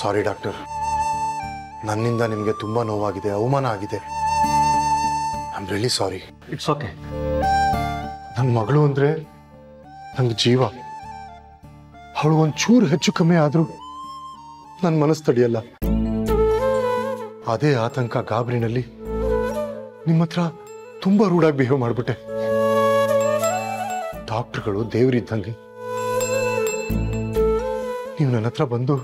ಸಾರಿ doctor, ನನ್ನಿಂದ ನಿಮಗೆ ತುಂಬ ನೋವಾಗಿದೆ, ಅವಮಾನ ಆಗಿದೆ. I am really sorry. It's okay. ನನ್ನ ಮಗಳು ಅಂದರೆ ನಂಗೆ ಜೀವ. ಅವಳು ಒಂಚೂರು ಹೆಚ್ಚು ಕಮ್ಮಿ ಆದರೂ ನನ್ನ ಮನಸ್ಸು ತಡೆಯಲ್ಲ. ಅದೇ ಆತಂಕ ಗಾಬರಿನಲ್ಲಿ ನಿಮ್ಮ ಹತ್ರ ತುಂಬ ರೂಢಾಗಿ ಬಿಹೇವ್ ಮಾಡಿಬಿಟ್ಟೆ. ಡಾಕ್ಟರ್ಗಳು ದೇವರಿದ್ದಂಗೆ. ನೀವು ನನ್ನ ಹತ್ರ ಬಂದು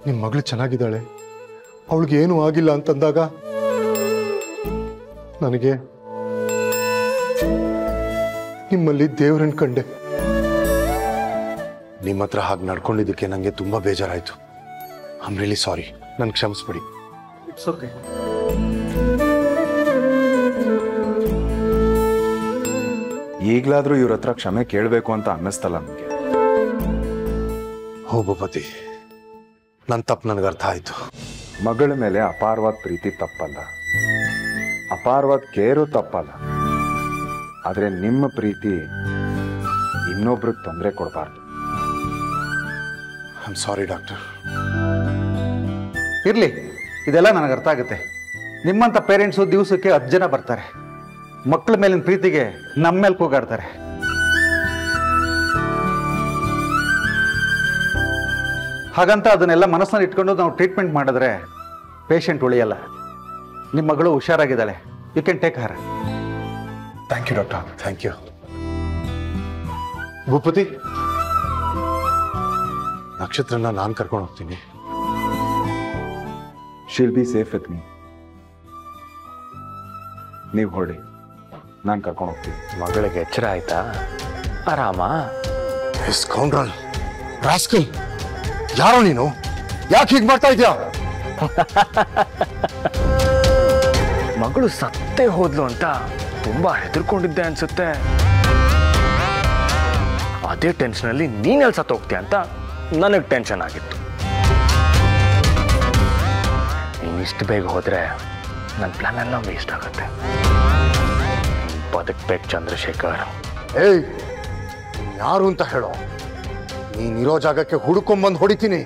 ನಿಮ್ಮ ಮಗಳು ಚೆನ್ನಾಗಿದ್ದಾಳೆ, ಅವಳಿಗೆ ಏನೂ ಆಗಿಲ್ಲ ಅಂತಂದಾಗ ನನಗೆ ನಿಮ್ಮಲ್ಲಿ ದೇವರನ್ನು ಕಂಡೆ. ನಿಮ್ಮ ಹತ್ರ ಹಾಗೆ ನಡ್ಕೊಂಡಿದ್ದಕ್ಕೆ ನನಗೆ ತುಂಬ ಬೇಜಾರಾಯಿತು. I am really sorry. ನನ್ಗೆ ಕ್ಷಮಿಸ್ಬಿಡಿ. It's okay. ಈಗಲಾದರೂ ಇವ್ರ ಹತ್ರ ಕ್ಷಮೆ ಕೇಳಬೇಕು ಅಂತ ಅನ್ನಿಸ್ತಲ್ಲ ನನಗೆ. ಹೋ ಭೂಪತಿ, ನನ್ನ ತಪ್ಪು ನನಗೆ ಅರ್ಥ ಆಯಿತು. ಮಗಳ ಮೇಲೆ ಅಪಾರವಾದ ಪ್ರೀತಿ ತಪ್ಪಲ್ಲ, ಅಪಾರವಾದ ಕೇರು ತಪ್ಪಲ್ಲ. ಆದರೆ ನಿಮ್ಮ ಪ್ರೀತಿ ಇನ್ನೊಬ್ರಿಗೆ ತೊಂದರೆ ಕೊಡಬಾರ್ದು. I am sorry doctor. ಇರಲಿ, ಇದೆಲ್ಲ ನನಗೆ ಅರ್ಥ ಆಗುತ್ತೆ. ನಿಮ್ಮಂಥ ಪೇರೆಂಟ್ಸು ದಿವಸಕ್ಕೆ 10 ಜನ ಬರ್ತಾರೆ. ಮಕ್ಕಳ ಮೇಲಿನ ಪ್ರೀತಿಗೆ ನಮ್ಮ ಮೇಲೆ ಕೂಗಾಡ್ತಾರೆ. ಹಾಗಂತ ಅದನ್ನೆಲ್ಲ ಮನಸ್ಸಲ್ಲಿ ಇಟ್ಕೊಂಡು ನಾವು ಟ್ರೀಟ್ಮೆಂಟ್ ಮಾಡಿದ್ರೆ ಪೇಷಂಟ್ ಉಳಿಯಲ್ಲ. ನಿಮ್ಮ ಮಗಳು ಹುಷಾರಾಗಿದ್ದಾಳೆ. You can take her. Thank you doctor. Thank you. Bhoopathi, ನಕ್ಷತ್ರನ ನಾನು ಕರ್ಕೊಂಡು ಹೋಗ್ತೀನಿ. She'll be safe with me. ನೀವು ಹೊರಡಿ, ನಾನು ಕರ್ಕೊಂಡು ಹೋಗ್ತೀನಿ. ಮಗಳಿಗೆ ಎಚ್ಚರ ಆಯ್ತಾ? ಆರಾಮ? ಸ್ಕೌಂಡ್ರಲ್, ರಾಸ್ಕಲ್, ಯಾರೋ ನೀನು? ಯಾಕೆ ಹೀಗೆ ಮಾಡ್ತಾ ಇದೆಯಾ? ಮಗಳು ಸತ್ತೇ ಹೋದ್ಲು ಅಂತ ತುಂಬಾ ಹೆದರ್ಕೊಂಡಿದ್ದೆ ಅನ್ಸುತ್ತೆ. ಅದೇ ಟೆನ್ಷನಲ್ಲಿ ನೀನೆಲ್ಲಿ ಸತ್ತು ಹೋಗ್ತೀಯ ಅಂತ ನನಗೆ ಟೆನ್ಷನ್ ಆಗಿತ್ತು. ನೀನು ಇಷ್ಟು ಬೇಗ ಹೋದ್ರೆ ನನ್ನ ಪ್ಲಾನ್ ಎಲ್ಲ ವೇಸ್ಟ್ ಆಗುತ್ತೆ. ಬದುಕ್ಬೇಕು ಚಂದ್ರಶೇಖರ್. ಏಯ್, ಯಾರು ಅಂತ ಹೇಳೋ? ನೀನಿರೋ ಜಾಗಕ್ಕೆ ಹುಡುಕೊಂಬಂದು ಹೊಡಿತೀನಿ.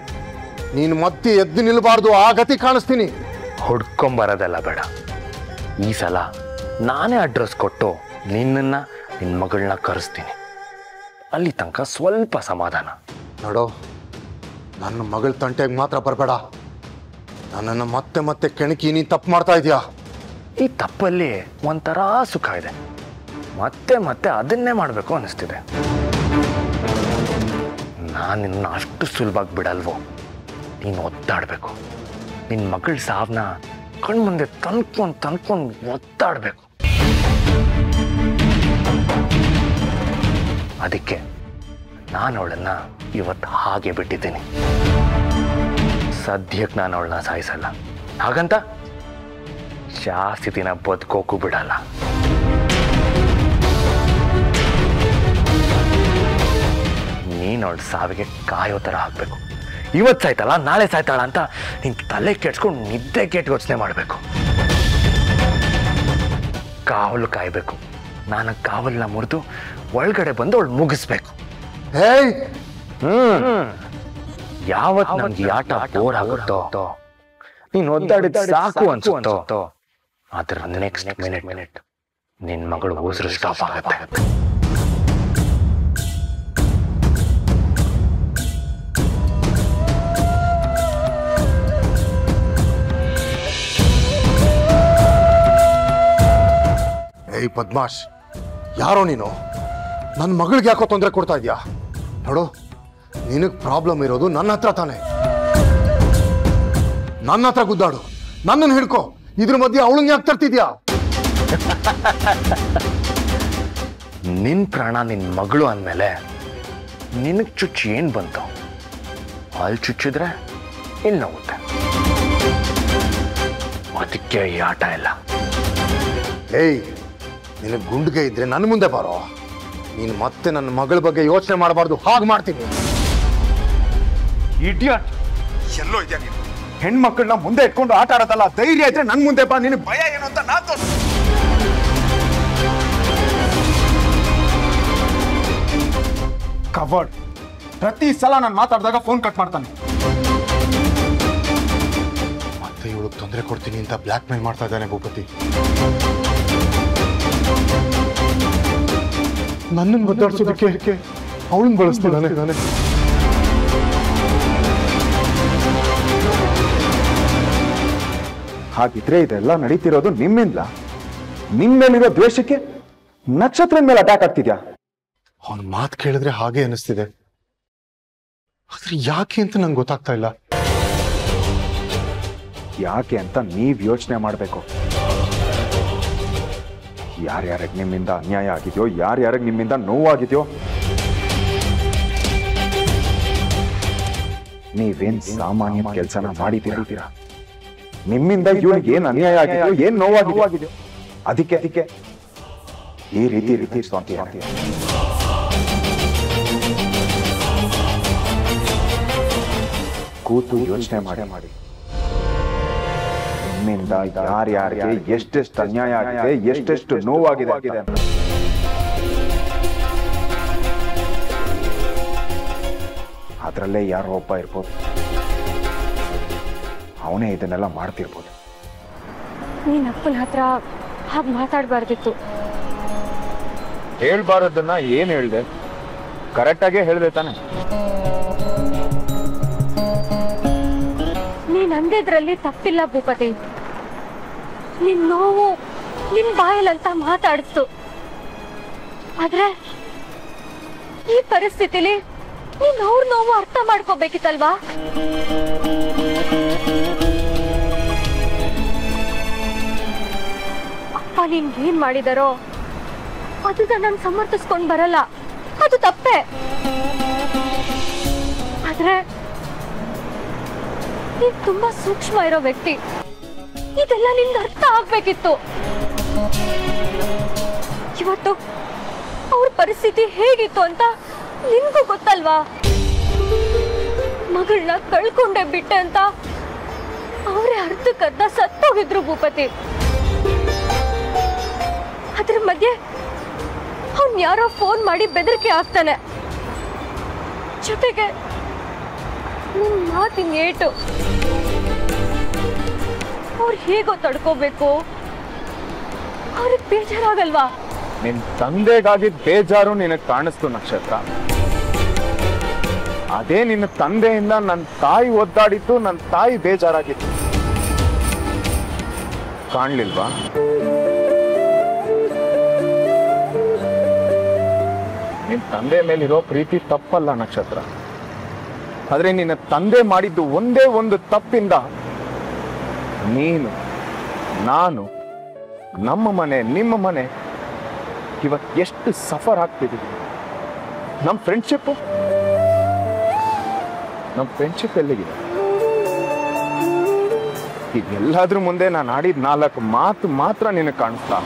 ನೀನು ಮತ್ತೆ ಎದ್ದು ನಿಲ್ಬಾರ್ದು, ಆ ಗತಿ ಕಾಣಿಸ್ತೀನಿ. ಹುಡ್ಕೊಂಬರೋದೆಲ್ಲ ಬೇಡ. ಈ ಸಲ ನಾನೇ ಅಡ್ರೆಸ್ ಕೊಟ್ಟು ನಿನ್ನ ಮಗಳನ್ನ ಕರೆಸ್ತೀನಿ. ಅಲ್ಲಿ ತನಕ ಸ್ವಲ್ಪ ಸಮಾಧಾನ. ನೋಡೋ, ನನ್ನ ಮಗಳ ತಂಟೆಗೆ ಮಾತ್ರ ಬರಬೇಡ. ನನ್ನನ್ನು ಮತ್ತೆ ಮತ್ತೆ ಕೆಣಕಿ ನೀನು ತಪ್ಪು ಮಾಡ್ತಾ ಇದೀಯಾ. ಈ ತಪ್ಪಲ್ಲಿ ಒಂಥರ ಸುಖ ಇದೆ. ಮತ್ತೆ ಮತ್ತೆ ಅದನ್ನೇ ಮಾಡಬೇಕು ಅನ್ನಿಸ್ತಿದೆ. ನಾನು ನಿನ್ನ ಅಷ್ಟು ಸುಲಭವಾಗಿ ಬಿಡಲ್ವೋ. ನೀನು ಒತ್ತಾಡಬೇಕು. ನಿನ್ನ ಮಗಳ ಸಾವನ್ನ ಕಣ್ಮುಂದೆ ತಂದ್ಕೊಂಡು ಒತ್ತಾಡಬೇಕು. ಅದಕ್ಕೆ ನಾನು ಅವಳನ್ನ ಇವತ್ತು ಹಾಗೆ ಬಿಟ್ಟಿದ್ದೀನಿ. ಸದ್ಯಕ್ಕೆ ನಾನು ಅವಳನ್ನ ಸಾಯಿಸಲ್ಲ. ಹಾಗಂತ ಜಾಸ್ತಿ ದಿನ ಬದುಕೋಕು ಬಿಡಲ್ಲ. ನೀನು ಅವಳ ಸಾವಿಗೆ ಕಾಯೋ ಥರ ಹಾಕಬೇಕು. ಇವತ್ತು ಸಾಯ್ತಾಳ, ನಾಳೆ ಸಾಯ್ತಾಳ ಅಂತ ನಿನ್ ತಲೆ ಕೆಡ್ಸ್ಕೊಂಡು ನಿದ್ದೆ ಕೆಟ್ಟು ಯೋಚನೆ ಮಾಡಬೇಕು. ಕಾವಲು ಕಾಯಬೇಕು. ನಾನು ಕಾವಲನ್ನ ಮುರಿದು ಒಳಗಡೆ ಬಂದು ಅವಳು ಮುಗಿಸ್ಬೇಕು. ಯಾವತ್ತು ನಮ್ಗೆ ಆಟ ಬೋರ್ ಆಗುತ್ತೋ, ನೀನು ಒದ್ದಾಡಿದ ಸಾಕು ಅನ್ಸುತ್ತೋ, ಅದರ ನೆಕ್ಸ್ಟ್ ಮಿನಿಟ್ ನಿನ್ನ ಮಗಳು ಉಸಿರು ಸ್ಟಾಪ್ ಆಗುತ್ತೆ. ಏಯ್ ಪದ್ಮಾಶ್, ಯಾರೋ ನೀನು? ನನ್ನ ಮಗಳಿಗೆ ಯಾಕೋ ತೊಂದರೆ ಕೊಡ್ತಾ ಇದೆಯಾ? ನೋಡು, ನಿನಗೆ ಪ್ರಾಬ್ಲಮ್ ಇರೋದು ನನ್ನ ಹತ್ರ ತಾನೆ. ನನ್ನ ಹತ್ರ ಗುದ್ದಾಡು, ನನ್ನನ್ನು ಹಿಡ್ಕೋ. ಇದ್ರ ಮಧ್ಯೆ ಅವಳನ್ನ ಯಾಕೆ ತರ್ತಿದ್ಯಾ? ನಿನ್ ಪ್ರಾಣ ನಿನ್ ಮಗಳು ಅಂದಮೇಲೆ ನಿನಗೆ ಚುಚ್ಚು ಏನು ಬಂತು? ಅಲ್ಲಿ ಚುಚ್ಚಿದ್ರೆ ಇಲ್ಲಿ ನೋವುತ್ತೆ. ಅದಕ್ಕೆ ಈ ಆಟ ಇಲ್ಲ. ಏಯ್, ನಿನಗೆ ಗುಂಡಿಗೆ ಇದ್ರೆ ನನ್ನ ಮುಂದೆ ಬಾರೋ. ನೀನು ಮತ್ತೆ ನನ್ನ ಮಗಳ ಬಗ್ಗೆ ಯೋಚನೆ ಮಾಡಬಾರ್ದು. ಹಾಗೆ ಮಾಡ್ತೀನಿ. ಇಡಿಯಟ್, ಎಲ್ಲೋ ಇದೆಯಾ ನೀನು? ಹೆಣ್ಮಕ್ಳನ್ನ ಮುಂದೆ ಇಟ್ಕೊಂಡು ಆಟ ಆಡೋದಲ್ಲ. ಧೈರ್ಯ ಇದ್ರೆ ನನ್ ಮುಂದೆ ಬಾ. ನಿನಗೆ ಭಯ ಏನು ಅಂತ ನಾ ತೋರಿಸ್ತೀನಿ. ಕವರ್ಡ್, ಪ್ರತಿ ಸಲ ನಾನು ಮಾತಾಡಿದಾಗ ಫೋನ್ ಕಟ್ ಮಾಡ್ತಾನೆ. ತೊಂದರೆ ಕೊಡ್ತೀನಿ ಅಂತ ಬ್ಲ್ಯಾಕ್ ಮೇಲ್ ಮಾಡ್ತಾ ಇದ್ದಾನೆ ಭೂಪತಿ. ನನ್ನನ್ನು ಬದಲಾಯಿಸೋದಕ್ಕೆ ಅವಳನ್ನು ಬಳಸ್ತಿದ್ದಾನೆ. ಹಾಗಿದ್ರೆ ಇದೆಲ್ಲ ನಡೀತಿರೋದು ನಿಮ್ಮಿಂದ. ನಿಮ್ಮೇಲಿರೋ ದ್ವೇಷಕ್ಕೆ ನಕ್ಷತ್ರದ ಮೇಲೆ ಅಟ್ಯಾಕ್ ಆಗ್ತಿದ್ಯಾ? ಅವನ ಮಾತು ಕೇಳಿದ್ರೆ ಹಾಗೆ ಅನಿಸ್ತಿದೆ, ಆದ್ರೆ ಯಾಕೆ ಅಂತ ನಂಗೆ ಗೊತ್ತಾಗ್ತಾ ಇಲ್ಲ. ಯಾಕೆ ಅಂತ ನೀವ್ ಯೋಚನೆ ಮಾಡ್ಬೇಕು. ಯಾರ್ಯಾರಿಗೆ ನಿಮ್ಮಿಂದ ಅನ್ಯಾಯ ಆಗಿದೆಯೋ, ಯಾರ್ಯಾರಿಗೆ ನಿಮ್ಮಿಂದ ನೋವಾಗಿದೆಯೋ, ನೀವೇನ್ ಸಾಮಾನ್ಯ ಕೆಲಸನ ಮಾಡಿದ್ದೀರಾ? ನಿಮ್ಮಿಂದ ಇವಳಿಗೆ ಏನ್ ಅನ್ಯಾಯ ಆಗಿದೆಯೋ, ಏನ್ ನೋವಾಗಿದೆಯೋ ಅದಕ್ಕೆ ಈ ರೀತಿ ಸ್ವಾತಿ ಕೂತು ಯೋಚನೆ ಮಾಡಿ ನಿಮ್ಮಿಂದ ಯಾರ್ಯಾರಿಗೆ ಎಷ್ಟೆಷ್ಟು ಅನ್ಯಾಯ ಆಗಿದೆ, ಎಷ್ಟೆಷ್ಟು ನೋವಾಗಿದೆ ಅಂತ. ಅದರಲ್ಲೇ ಯಾರೋ ಒಬ್ಬ ಇರ್ಬೋದು, ಅವನೇ ಇದನ್ನೆಲ್ಲ ಮಾಡ್ತಿರ್ಬೋದು. ನೀನ್ ಅಪ್ಪನ ಹತ್ರ ಹಾಗೆ ಮಾತಾಡಬಾರ್ದಿತ್ತು. ಹೇಳ್ಬಾರದನ್ನ ಏನ್ ಹೇಳ್ದೆ? ಕರೆಕ್ಟಾಗೇ ಹೇಳ್ದೆ ತಾನೆ. ನೀನ್ ಅಂದಿದ್ರಲ್ಲಿ ತಪ್ಪಿಲ್ಲ ಭೂಪತಿ. ನಿನ್ ನೋವು ನಿನ್ ಬಾಯಲ್ಲಂತ ಮಾತಾಡಿಸ್ತು. ಆದ್ರೆ ಈ ಪರಿಸ್ಥಿತಿಲಿ ನೀನ್ ಅವ್ರ ನೋವು ಅರ್ಥ ಮಾಡ್ಕೋಬೇಕಿತ್ತಲ್ವಾ? ಅಪ್ಪ ನಿನ್ಗೇನ್ ಮಾಡಿದಾರೋ ಅದನ್ನ ನಾನು ಸಮರ್ಥಿಸ್ಕೊಂಡ್ ಬರಲ್ಲ, ಅದು ತಪ್ಪೆ. ಆದ್ರೆ ನೀನ್ ತುಂಬಾ ಸೂಕ್ಷ್ಮ ಇರೋ ವ್ಯಕ್ತಿ, ಇದೆಲ್ಲ ನಿನ್ಗೆ ಅರ್ಥ ಆಗ್ಬೇಕಿತ್ತು. ಇವತ್ತು ಅವ್ರ ಪರಿಸ್ಥಿತಿ ಹೇಗಿತ್ತು ಅಂತ ನಿನ್ಗೂ ಗೊತ್ತಲ್ವಾ? ಮಗಳನ್ನ ಕಳ್ಕೊಂಡೆ ಬಿಟ್ಟೆ ಅಂತ ಅವರೇ ಅರ್ಧಕ್ಕರ್ಧ ಸತ್ತೋಗಿದ್ರು ಭೂಪತಿ. ಅದ್ರ ಮಧ್ಯೆ ಅವ್ನ್ ಯಾರೋ ಫೋನ್ ಮಾಡಿ ಬೆದರಿಕೆ ಆಗ್ತಾನೆ, ಜೊತೆಗೆ ನಿನ್ ಮಾತಿನ ಏಟು. ಅವ್ರು ಹೇಗೋ ತಡ್ಕೋಬೇಕು, ಅವ್ರಿಗೆ ಬೇಜಾರಾಗಲ್ವಾ? ನಿನ್ ತಂದೆಗಾಗಿದ್ದ ಬೇಜಾರು ನಿನಗೆ ಕಾಣಿಸ್ತು ನಕ್ಷತ್ರ. ಅದೇ ನಿನ್ನ ತಂದೆಯಿಂದ ನನ್ನ ತಾಯಿ ಒದ್ದಾಡಿತ್ತು, ನನ್ನ ತಾಯಿ ಬೇಜಾರಾಗಿತ್ತು. ಕಾಣ್ಲಿಲ್ವಾ? ನಿನ್ ತಂದೆ ಮೇಲಿರೋ ಪ್ರೀತಿ ತಪ್ಪಲ್ಲ ನಕ್ಷತ್ರ. ಆದ್ರೆ ನಿನ್ನ ತಂದೆ ಮಾಡಿದ್ದು ಒಂದೇ ಒಂದು ತಪ್ಪಿಂದ ನೀನು, ನಾನು, ನಮ್ಮ ಮನೆ, ನಿಮ್ಮ ಮನೆ ಇವತ್ತು ಎಷ್ಟು ಸಫರ್ ಆಗ್ತಿದ್ದೀವಿ. ನಮ್ಮ ಫ್ರೆಂಡ್ಶಿಪ್ ಎಲ್ಲಿಗಿದೆ? ಇದೆಲ್ಲದ್ರ ಮುಂದೆ ನಾನು ಆಡಿದ 4 ಮಾತು ಮಾತ್ರ ನಿನಗೆ ಕಾಣಿಸ್ತಾ?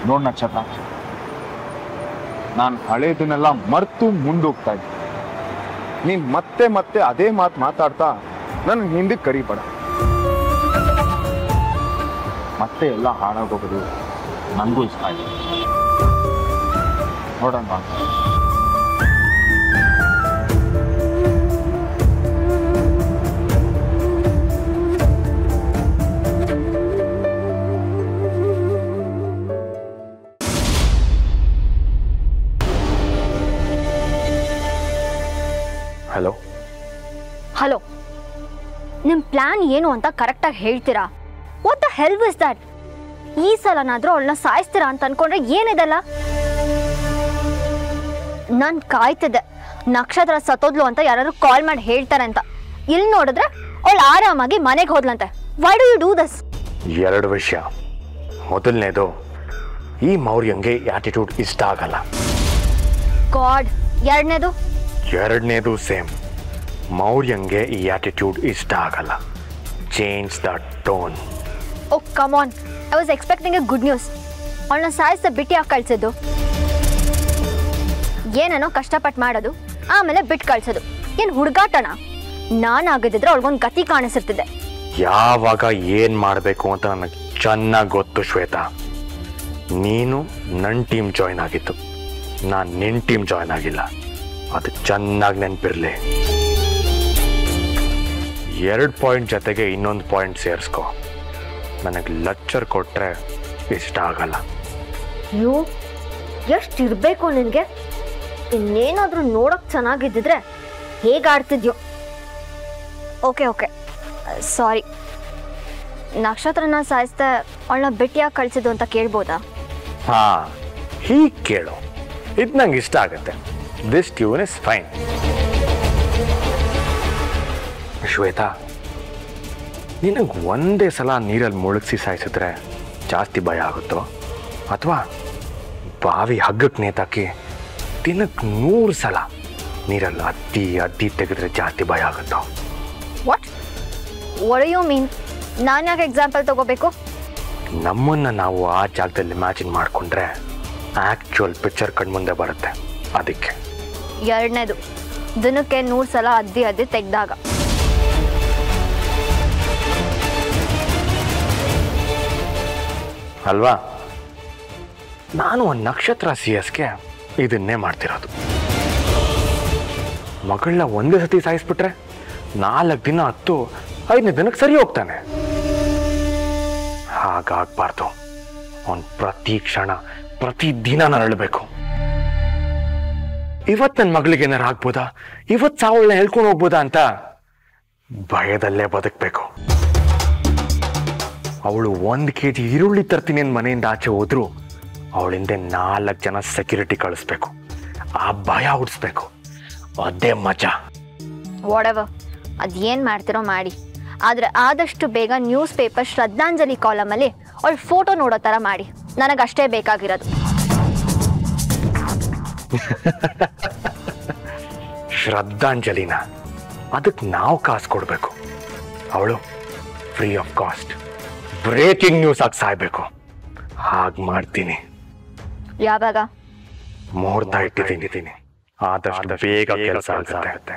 ನೋಡ್ ನಕ್ಷತ್ರ, ನಾನು ಹಳೇದನ್ನೆಲ್ಲ ಮರ್ತು ಮುಂದೋಗ್ತಾ ಇದ್ದೆ. ನೀನ್ ಮತ್ತೆ ಮತ್ತೆ ಅದೇ ಮಾತು ಮಾತಾಡ್ತಾ ನನ್ನ ಹಿಂದಕ್ಕೆ ಕರಿಬೇಡ. ಮತ್ತೆ ಎಲ್ಲ ಹಾಳಾಗೋಗೋದು ನನಗೂ ಇಷ್ಟ ಆಯ್ತು. ನೋಡೋಣ. ಹಲೋ ಹಲೋ, ನಿಮ್ ಪ್ಲಾನ್ ಏನು ಅಂತ ಕರೆಕ್ಟಾಗಿ ಹೇಳ್ತೀರಾ? What the hell is that? ಈ ಸಲನಾದ್ರೂ ಅವಳನ್ನ ಸಾಯಿಸ್ತೀರಾ ಅಂತ ಅನ್ಕೊಂಡ್ರೆ ಏನಿದೆಲ್ಲ? ನಾನ್ ಕಾಯ್ತಿದ್ದೆ ನಕ್ಷತ್ರ ಸತ್ತೋದ್ಲು ಅಂತ ಯಾರು ಕಾಲ್ ಮಾಡಿ ಹೇಳ್ತಾರೆ ಅಂತ. ಇಲ್ಲಿ ನೋಡಿದ್ರೆ ಅವಳು ಆರಾಮಾಗಿ ಮನೆಗೆ ಹೋದ್ಲಂತೆ. Why do you do this? 2 ವಿಷಯ. ಮೊದಲನೇದು, ಈ ಮೌರ್ಯಂಗೆ ಆಟಿಟ್ಯೂಡ್ ಇಷ್ಟ ಆಗಲ್ಲ. ಗಾಡ್. ಎರಡನೇದು ಸೇಮ್. ಮೌರ್ಯಂಗೆ ಈ ಆಟಿಟ್ಯೂಡ್ ಇಷ್ಟ ಆಗಲ್ಲ. Change the tone. Oh come on, I was expecting A good news. ಅವಳನ್ನ ಸಾಯಿಸ್ದ ಬಿಟ್ಟು ಯಾಕೆ ಕಳ್ಸಿದ್ದು? ಏನೇನೋ ಕಷ್ಟಪಟ್ಟು ಮಾಡೋದು, ಆಮೇಲೆ ಬಿಟ್ಟು ಕಳ್ಸೋದು. ಏನು ಹುಡುಗಾಟನ? ನಾನಾಗದಿದ್ರೆ ಅವಳಿಗೊಂದು ಗತಿ ಕಾಣಿಸಿರ್ತಿದೆ. ಯಾವಾಗ ಏನ್ ಮಾಡಬೇಕು ಅಂತ ನನಗೆ ಚೆನ್ನಾಗಿ ಗೊತ್ತು ಶ್ವೇತಾ. ನೀನು ನನ್ನ ಟೀಮ್ ಜಾಯ್ನ್ ಆಗಿತ್ತು, ನಾನು ನಿನ್ನ ಟೀಮ್ ಜಾಯ್ನ್ ಆಗಿಲ್ಲ. ಅದು ಚೆನ್ನಾಗಿ ನೆನಪಿರ್ಲಿ. 2 ಪಾಯಿಂಟ್ ಜೊತೆಗೆ ಇನ್ನೊಂದು ಪಾಯಿಂಟ್ ಸೇರಿಸ್ಕೊ. ನನಗೆ ಲೆಕ್ಚರ್ ಕೊಟ್ಟರೆ ಇಷ್ಟ ಆಗಲ್ಲ. ಅಯ್ಯೋ ಎಷ್ಟಿರಬೇಕು ನಿನಗೆ? ಇನ್ನೇನಾದರೂ ನೋಡೋಕೆ ಚೆನ್ನಾಗಿದ್ದಿದ್ರೆ ಹೇಗೆ ಆಡ್ತಿದ್ಯೋ. Okay okay sorry. ನಕ್ಷತ್ರನ ಸಾಯಿಸ್ದೆ ಅವಳನ್ನ ಭೇಟಿಯಾಗಿ ಕಳಿಸಿದ್ದು ಅಂತ ಕೇಳ್ಬೋದಾ? ಹಾಂ, ಹೀಗೆ ಕೇಳು. ಇದು ನಂಗೆ ಇಷ್ಟ ಆಗುತ್ತೆ. This tune is fine. Shweta, ನಿನಗೆ ಒಂದೇ ಸಲ ನೀರಲ್ಲಿ ಮುಳುಗಿಸಿ ಸಾಯಿಸಿದ್ರೆ ಜಾಸ್ತಿ ಭಯ ಆಗುತ್ತೋ, ಅಥವಾ ಬಾವಿ ಹಗ್ಗಕ್ಕೆ ನೇತಾಕಿ ದಿನಕ್ಕೆ 100 ಸಲ ನೀರಲ್ಲಿ ಅದ್ದಿ ತೆಗೆದ್ರೆ ಜಾಸ್ತಿ ಭಯ ಆಗುತ್ತೋ? What you mean? ನಾನು ಯಾಕೆ ಎಕ್ಸಾಂಪಲ್ ತಗೋಬೇಕು? ನಮ್ಮನ್ನು ನಾವು ಆ ಜಾಗದಲ್ಲಿ ಇಮ್ಯಾಜಿನ್ ಮಾಡಿಕೊಂಡ್ರೆ ಆ್ಯಕ್ಚುಯಲ್ ಪಿಕ್ಚರ್ ಕಣ್ಮುಂದೆ ಬರುತ್ತೆ. ಅದಕ್ಕೆ. ಎರಡನೇದು, ದಿನಕ್ಕೆ 100 ಸಲ ಅದ್ದಿ ತೆಗೆದಾಗ. ಅಲ್ವಾ? ನಾನು ಒಂದು ನಕ್ಷತ್ರ CS-ಗೆ ಇದನ್ನೇ ಮಾಡ್ತಿರೋದು. ಮಗಳನ್ನ ಒಂದೇ ಸತಿ ಸಾಯಿಸ್ಬಿಟ್ರೆ 4 ದಿನ 5ನೇ ದಿನಕ್ಕೆ ಸರಿ ಹೋಗ್ತಾನೆ. ಹಾಗಾಗಬಾರ್ದು. ಅವನು ಪ್ರತಿ ಕ್ಷಣ ಪ್ರತಿ ದಿನ ನರಳಬೇಕು. ಇವತ್ತು ನನ್ನ ಮಗಳಿಗೆ ಏನಾರು ಆಗ್ಬೋದಾ, ಇವತ್ತು ಸಾವಳನ್ನ ಹೇಳ್ಕೊಂಡು ಹೋಗ್ಬೋದಾ ಅಂತ ಭಯದಲ್ಲೇ ಬದುಕಬೇಕು. ಅವಳು 1 kg ಈರುಳ್ಳಿ ತರ್ತೀನಿ ಅಂತ ಮನೆಯಿಂದ ಆಚೆ ಹೋದ್ರು ಅವಳಿಂದ 4 ಜನ ಸೆಕ್ಯೂರಿಟಿ ಕಳಿಸ್ಬೇಕು. ಆ ಭಯ ಹುಡ್ಸ್ಬೇಕು. ಅದೇ ಮಜಾ. ವಾಟೆವರ್, ಅದೇನು ಮಾಡ್ತಿರೋ ಮಾಡಿ. ಆದರೆ ಆದಷ್ಟು ಬೇಗ ನ್ಯೂಸ್ ಪೇಪರ್ ಶ್ರದ್ಧಾಂಜಲಿ ಕಾಲಮಲ್ಲಿ ಅವಳ ಫೋಟೋ ನೋಡೋ ಥರ ಮಾಡಿ. ನನಗಷ್ಟೇ ಬೇಕಾಗಿರೋದು. ಶ್ರದ್ಧಾಂಜಲಿನ ಅದಕ್ಕೆ ನಾವು ಕಾಸು ಕೊಡಬೇಕು. ಅವಳು free of cost breaking news ಆಗಿ ಸಾಯ್ಬೇಕು. ಹಾಗೆ ಮಾಡ್ತೀನಿ. ಯಾವಾಗ? ಮುಹೂರ್ತ ಇಟ್ಟಿದ್ದೀನಿ. ಆದಷ್ಟು ಬೇಗ ಕೆಲಸ ಆಗುತ್ತೆ.